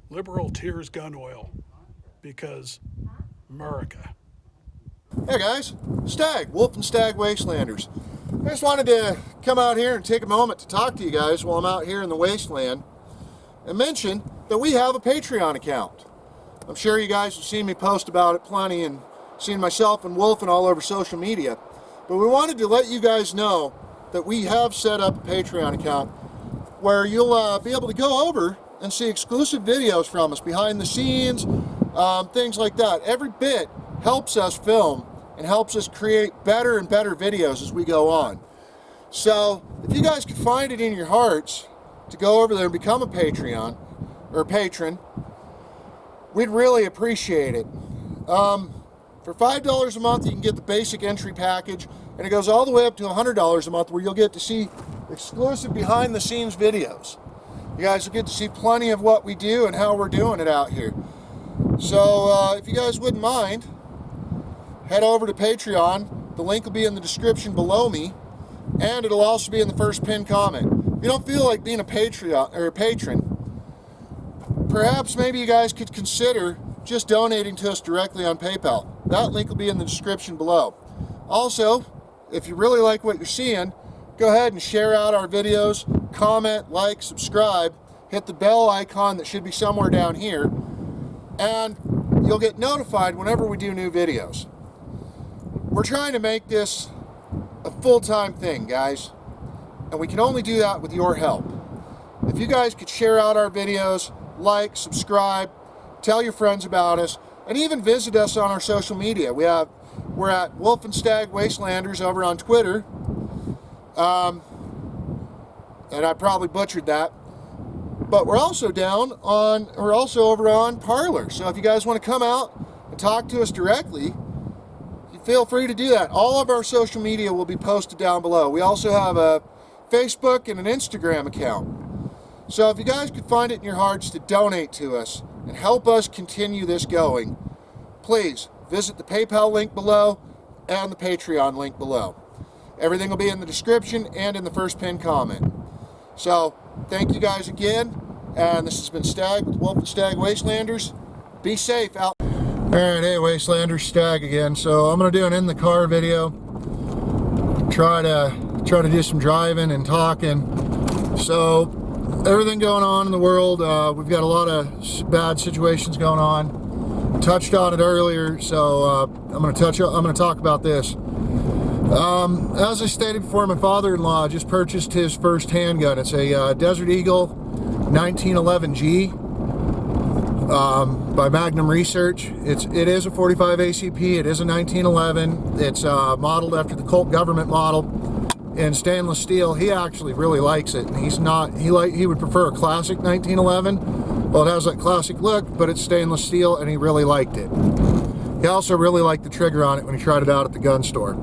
Liberal tears gun oil because America. Hey guys, Stag, Wolf and Stag Wastelanders. I just wanted to come out here and take a moment to talk to you guys while I'm out here in the wasteland and mention that we have a Patreon account. I'm sure you guys have seen me post about it plenty and seen myself and Wolf and all over social media, but we wanted to let you guys know that we have set up a Patreon account where you'll be able to go over and see exclusive videos from us, behind the scenes, things like that. Every bit helps us film and helps us create better and better videos as we go on. So if you guys could find it in your hearts to go over there and become a Patreon or patron, we'd really appreciate it. For $5 a month you can get the basic entry package, and it goes all the way up to $100 a month where you'll get to see exclusive behind the scenes videos. You guys will get to see plenty of what we do and how we're doing it out here. So if you guys wouldn't mind, head over to Patreon. The link will be in the description below me, and it'll also be in the first pinned comment. If you don't feel like being a Patreon or a patron, perhaps maybe you guys could consider just donating to us directly on PayPal. That link will be in the description below. Also, if you really like what you're seeing, go ahead and share out our videos, comment, like, subscribe, hit the bell icon that should be somewhere down here, and you'll get notified whenever we do new videos. We're trying to make this a full-time thing, guys, and we can only do that with your help. If you guys could share out our videos, like, subscribe, tell your friends about us, and even visit us on our social media. We're at Wolf and Stag Wastelanders over on Twitter. And I probably butchered that, but we're also over on Parler. So if you guys want to come out and talk to us directly, you feel free to do that. All of our social media will be posted down below. We also have a Facebook and an Instagram account. So if you guys could find it in your hearts to donate to us and help us continue this going, please visit the PayPal link below and the Patreon link below. Everything will be in the description and in the first pinned comment. So, thank you guys again, and this has been Stag with Wolf and Stag Wastelanders. Be safe out. Alright, hey Wastelanders, Stag again. So, I'm going to do an in the car video. Try to do some driving and talking. So, everything going on in the world, we've got a lot of bad situations going on. Touched on it earlier, so I'm going to talk about this. As I stated before, my father-in-law just purchased his first handgun. It's a Desert Eagle 1911G by Magnum Research. It is a 45 ACP. It is a 1911. It's modeled after the Colt government model in stainless steel. He actually really likes it, and he would prefer a classic 1911. Well, it has that classic look, but it's stainless steel, and he really liked it. He also really liked the trigger on it when he tried it out at the gun store.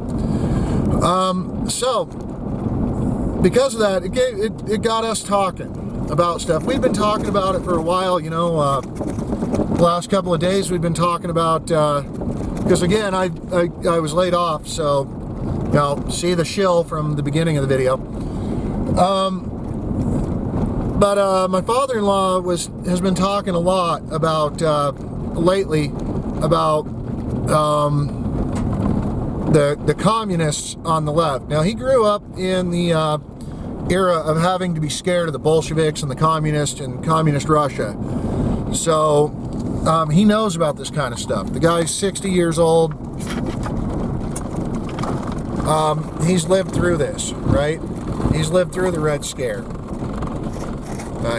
So because of that, it got us talking about stuff. We've been talking about it for a while, you know. The last couple of days we've been talking about, because again, I was laid off, so, you know, see the shill from the beginning of the video. But my father-in-law has been talking a lot about, lately, about, the communists on the left. Now, he grew up in the era of having to be scared of the Bolsheviks and the communists and communist Russia. So he knows about this kind of stuff. The guy's 60 years old. He's lived through this, right? He's lived through the Red Scare.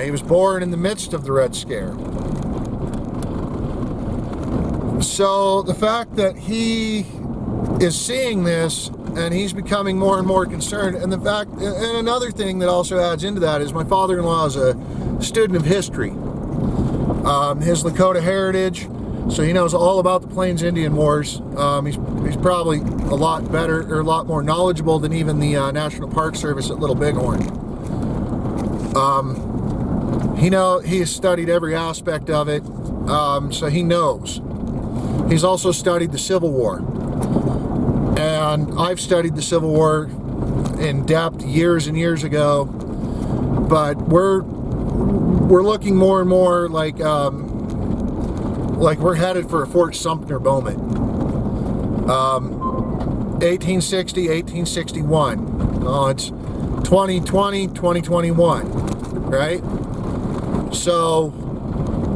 He was born in the midst of the Red Scare. So the fact that he is seeing this and he's becoming more and more concerned, and another thing that also adds into that is my father-in-law is a student of history, his Lakota heritage, so he knows all about the Plains Indian Wars. He's probably a lot better or a lot more knowledgeable than even the National Park Service at Little Bighorn. He has studied every aspect of it. so he knows. He's also studied the Civil War. And I've studied the Civil War in depth years and years ago, but we're looking more and more like we're headed for a Fort Sumter moment. 1860, 1861. Oh, it's 2020, 2021, right? So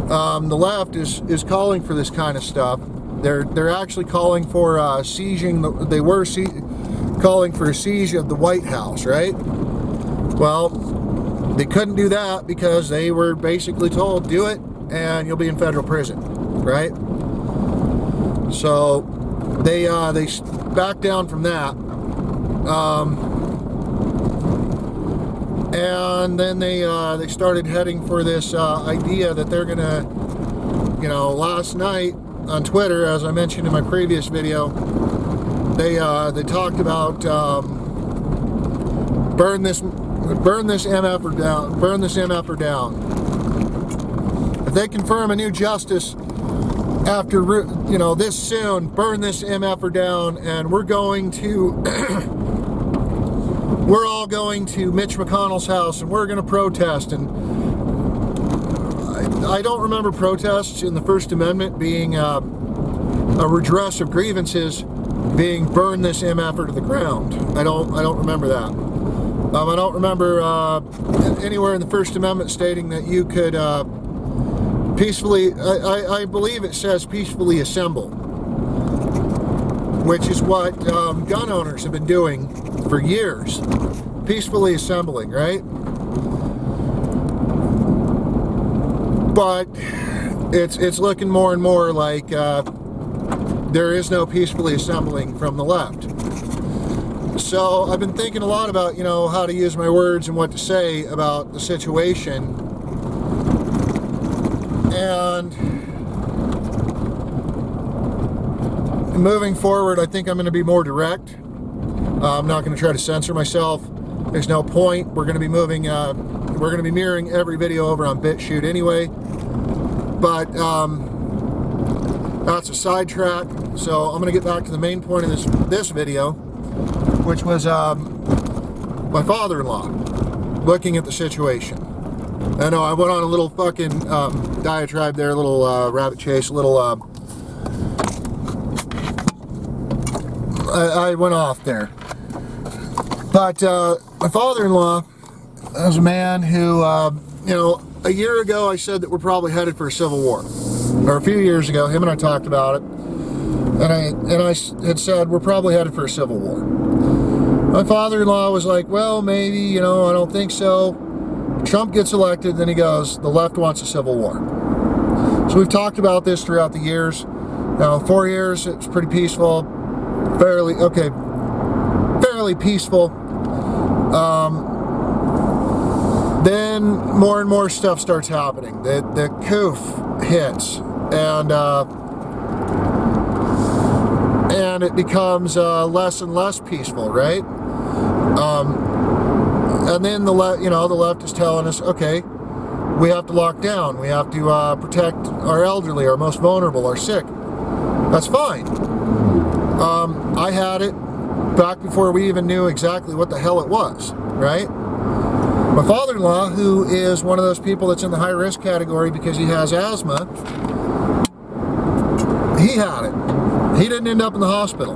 the left is calling for this kind of stuff. They're actually calling for sieging. They were calling for a siege of the White House, right? Well, they couldn't do that because they were basically told, do it and you'll be in federal prison, right? So they backed down from that, and then they started heading for this idea that they're gonna, last night on Twitter, as I mentioned in my previous video, they talked about burn this MFer down, burn this MFer down. If they confirm a new justice after, this soon, burn this MFer down, and we're going to, we're all going to Mitch McConnell's house, and we're going to protest. And I don't remember protests in the First Amendment being a redress of grievances, being burn this MFer to the ground. I don't remember that. I don't remember anywhere in the First Amendment stating that you could peacefully, I believe it says peacefully assemble, which is what gun owners have been doing for years, peacefully assembling, right? But it's looking more and more like there is no peacefully assembling from the left. So I've been thinking a lot about, how to use my words and what to say about the situation. And moving forward, I think I'm going to be more direct. I'm not going to try to censor myself. There's no point. We're going to be moving, we're going to be mirroring every video over on BitChute anyway. But that's a sidetrack. So I'm going to get back to the main point of this video, which was my father-in-law looking at the situation. I know I went on a little fucking diatribe there, a little rabbit chase, a little I went off there. But my father-in-law was a man who, a year ago I said that we're probably headed for a civil war. Or a few years ago, him and I talked about it. And I had said we're probably headed for a civil war. My father-in-law was like, well, maybe, I don't think so. Trump gets elected, then he goes, the left wants a civil war. So we've talked about this throughout the years. Now, 4 years, it's pretty peaceful. Fairly peaceful. Then more and more stuff starts happening. The coup hits, and it becomes less and less peaceful, right? And then the left is telling us, okay, we have to lock down. We have to protect our elderly, our most vulnerable, our sick. That's fine. I had it back before we even knew exactly what the hell it was, right? My father-in-law, who is one of those people that's in the high-risk category because he has asthma, he had it. He didn't end up in the hospital.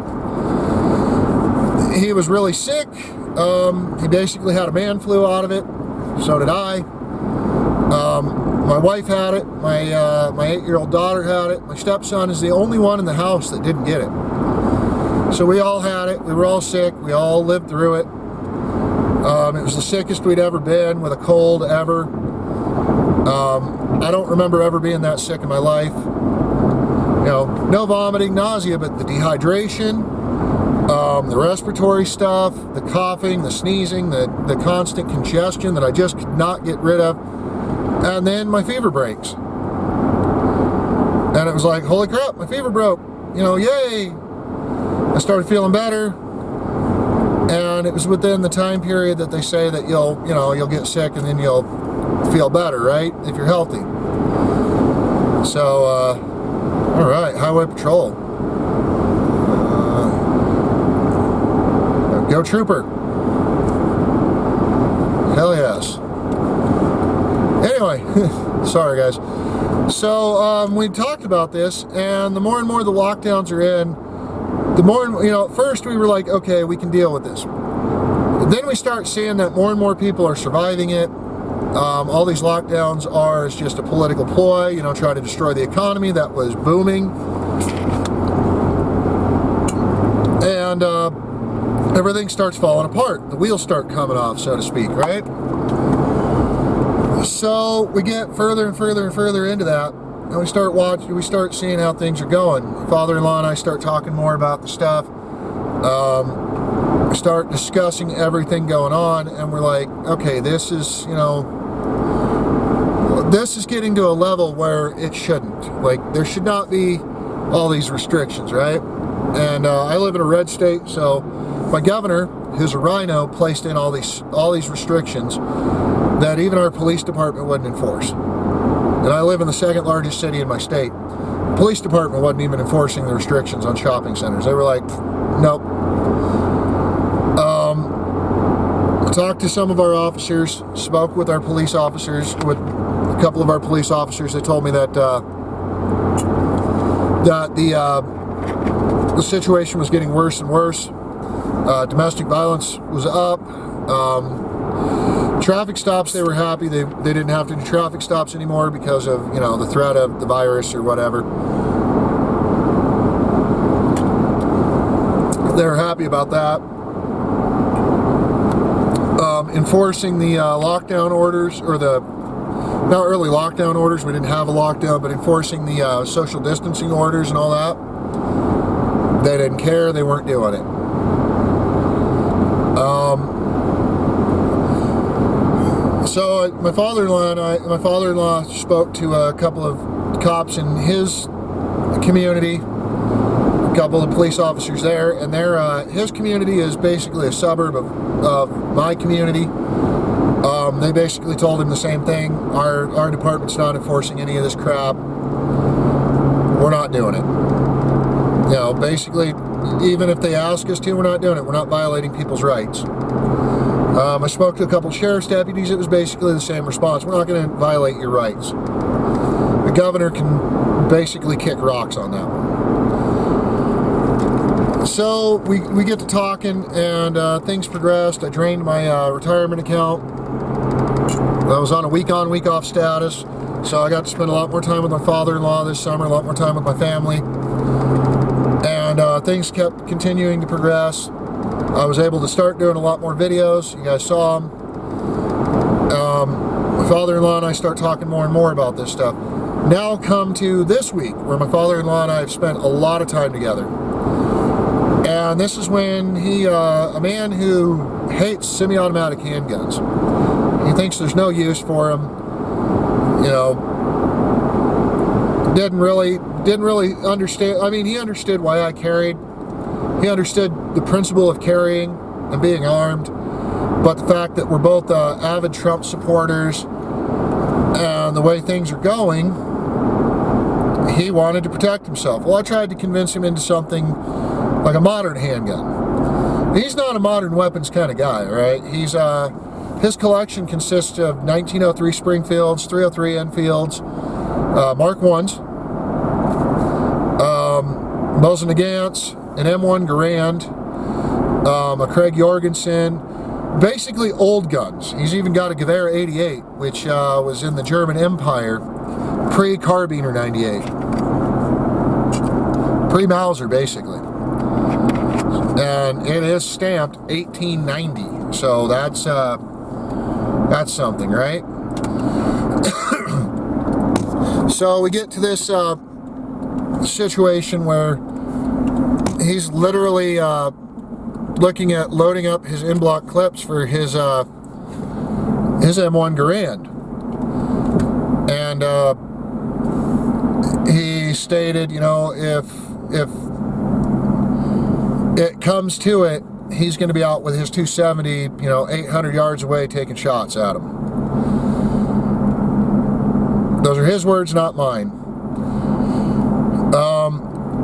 He was really sick. He basically had a man flu out of it. So did I. My wife had it. My 8-year-old daughter had it. My stepson is the only one in the house that didn't get it. So we all had it. We were all sick. We all lived through it. It was the sickest we'd ever been with a cold ever. I don't remember ever being that sick in my life. No vomiting, nausea, but the dehydration, the respiratory stuff, the coughing, the sneezing, the constant congestion that I just could not get rid of, and then my fever breaks. And it was like, holy crap, my fever broke. Yay! I started feeling better, and it was within the time period that they say that you'll get sick and then you'll feel better, right? If you're healthy. So, all right, Highway Patrol. Go Trooper. Hell yes. Anyway, sorry guys. So we talked about this, and the more and more the lockdowns are in, the more, at first we were like, okay, we can deal with this. But then we start seeing that more and more people are surviving it. All these lockdowns are just a political ploy, try to destroy the economy that was booming. And everything starts falling apart. The wheels start coming off, so to speak, right? So we get further and further and further into that, and we start seeing how things are going. My father-in-law and I start talking more about the stuff. We start discussing everything going on, and we're like, okay, this is, this is getting to a level where it shouldn't. Like, there should not be all these restrictions, right? And I live in a red state, so my governor, who's a rhino, placed in all these restrictions that even our police department wouldn't enforce. And I live in the second largest city in my state. The police department wasn't even enforcing the restrictions on shopping centers. They were like, nope. I talked to some of our officers, spoke with our police officers, with a couple of our police officers. They told me that the situation was getting worse and worse. Domestic violence was up. Traffic stops, they were happy. They didn't have to do traffic stops anymore because of, the threat of the virus or whatever. They were happy about that. Enforcing the lockdown orders, or not really lockdown orders, we didn't have a lockdown, but enforcing the social distancing orders and all that. They didn't care, they weren't doing it. So my father-in-law spoke to a couple of cops in his community, a couple of police officers there, and his community is basically a suburb of my community. They basically told him the same thing. Our department's not enforcing any of this crap. We're not doing it. Basically, even if they ask us to, we're not doing it. We're not violating people's rights. I spoke to a couple sheriff's deputies. It was basically the same response. We're not going to violate your rights. The governor can basically kick rocks on that one. So we get to talking, and things progressed. I drained my retirement account. I was on a week-on, week-off status, so I got to spend a lot more time with my father-in-law this summer, a lot more time with my family. And things kept continuing to progress. I was able to start doing a lot more videos. You guys saw them. My father-in-law and I start talking more and more about this stuff. Now come to this week, where my father-in-law and I have spent a lot of time together. And this is when a man who hates semi-automatic handguns. He thinks there's no use for them. Didn't really understand. I mean, he understood why I carried. He understood the principle of carrying and being armed, but the fact that we're both avid Trump supporters, and the way things are going, he wanted to protect himself. Well, I tried to convince him into something like a modern handgun. He's not a modern weapons kind of guy, right? His collection consists of 1903 Springfields, 303 Enfields, Mark 1s, Mosin Nagants, an M1 Garand, a Craig Jorgensen, basically old guns. He's even got a Gewehr 88, which was in the German Empire, pre-Carbiner 98. Pre-Mauser, basically. And it is stamped 1890, so that's something, right? So we get to this situation where he's literally looking at loading up his in-block clips for his M1 Garand, and he stated, if it comes to it, he's going to be out with his 270, 800 yards away, taking shots at him. Those are his words, not mine.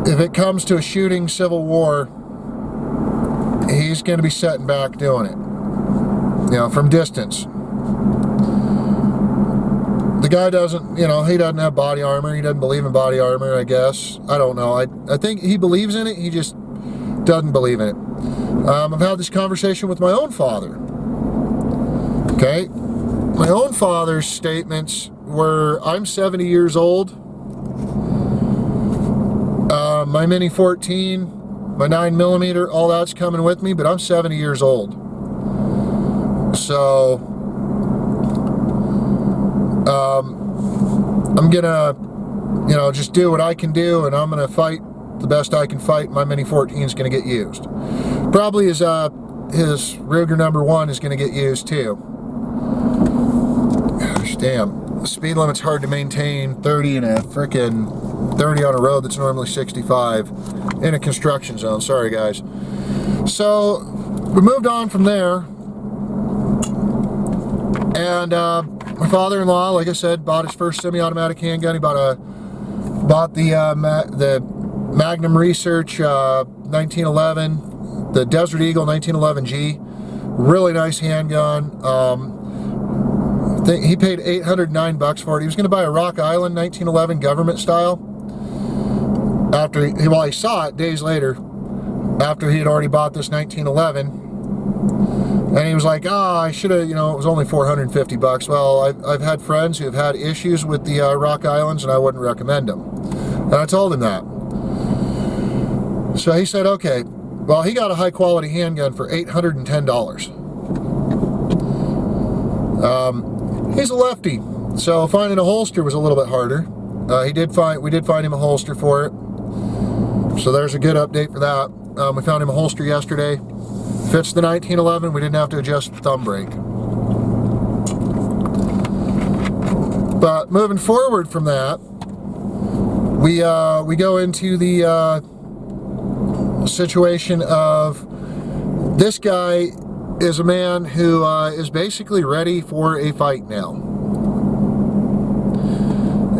if it comes to a shooting civil war, he's going to be sitting back doing it, from distance. The guy doesn't, he doesn't have body armor. He doesn't believe in body armor, I guess. I don't know. I think he believes in it. He just doesn't believe in it. I've had this conversation with my own father. Okay? My own father's statements were, I'm 70 years old. My Mini 14, my 9mm, all that's coming with me, but I'm 70 years old. So, I'm gonna, just do what I can do, and I'm gonna fight the best I can fight. My Mini 14 is gonna get used. Probably his Ruger #1 is gonna get used too. Gosh damn, the speed limit's hard to maintain. 30 in a frickin' 30 on a road that's normally 65 in a construction zone. Sorry guys. So we moved on from there, and my father-in-law, like I said, bought his first semi-automatic handgun. He bought the Magnum Research 1911, the Desert Eagle 1911G. Really nice handgun. He paid $809 for it. He was going to buy a Rock Island 1911 government style. He saw it days later, after he had already bought this 1911. And he was like, I should have, it was only $450. Well, I've had friends who have had issues with the Rock Islands, and I wouldn't recommend them. And I told him that. So he said, okay. Well, he got a high quality handgun for $810. He's a lefty, so finding a holster was a little bit harder. We did find him a holster for it. So there's a good update for that. We found him a holster yesterday. Fits the 1911. We didn't have to adjust the thumb brake. But moving forward from that, we go into the situation of this guy is a man who is basically ready for a fight now.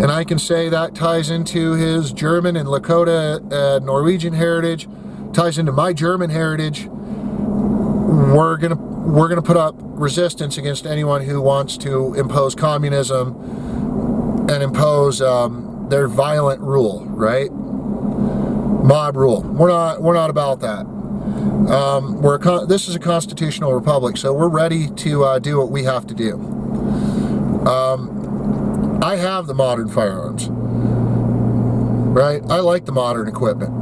And I can say that ties into his German and Lakota Norwegian heritage, ties into my German heritage. We're gonna put up resistance against anyone who wants to impose communism and impose their violent rule, right? Mob rule. We're not about that. This is a constitutional republic, so we're ready to do what we have to do. I have the modern firearms, right? I like the modern equipment.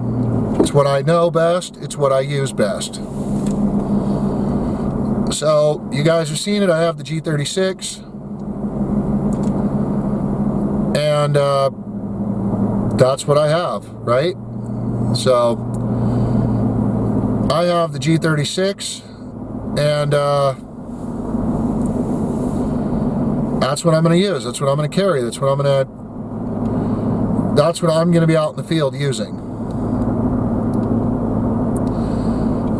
It's what I know best. It's what I use best. So you guys have seen it. I have the G36, and that's what I have, right? So I have the G36, and that's what I'm going to use. That's what I'm going to carry. That's what I'm going to be out in the field using.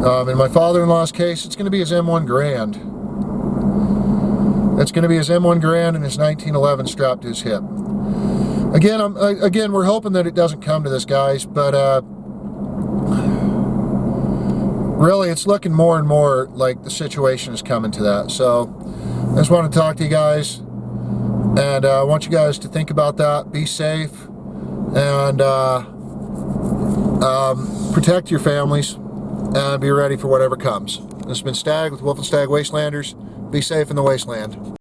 In my father-in-law's case, it's going to be his M1 Garand. It's going to be his M1 Garand and his 1911 strapped to his hip. Again, we're hoping that it doesn't come to this, guys, but really, it's looking more and more like the situation is coming to that. So I just want to talk to you guys, and I want you guys to think about that. Be safe, and protect your families, and be ready for whatever comes. This has been Stag with Wolf and Stag Wastelanders. Be safe in the wasteland.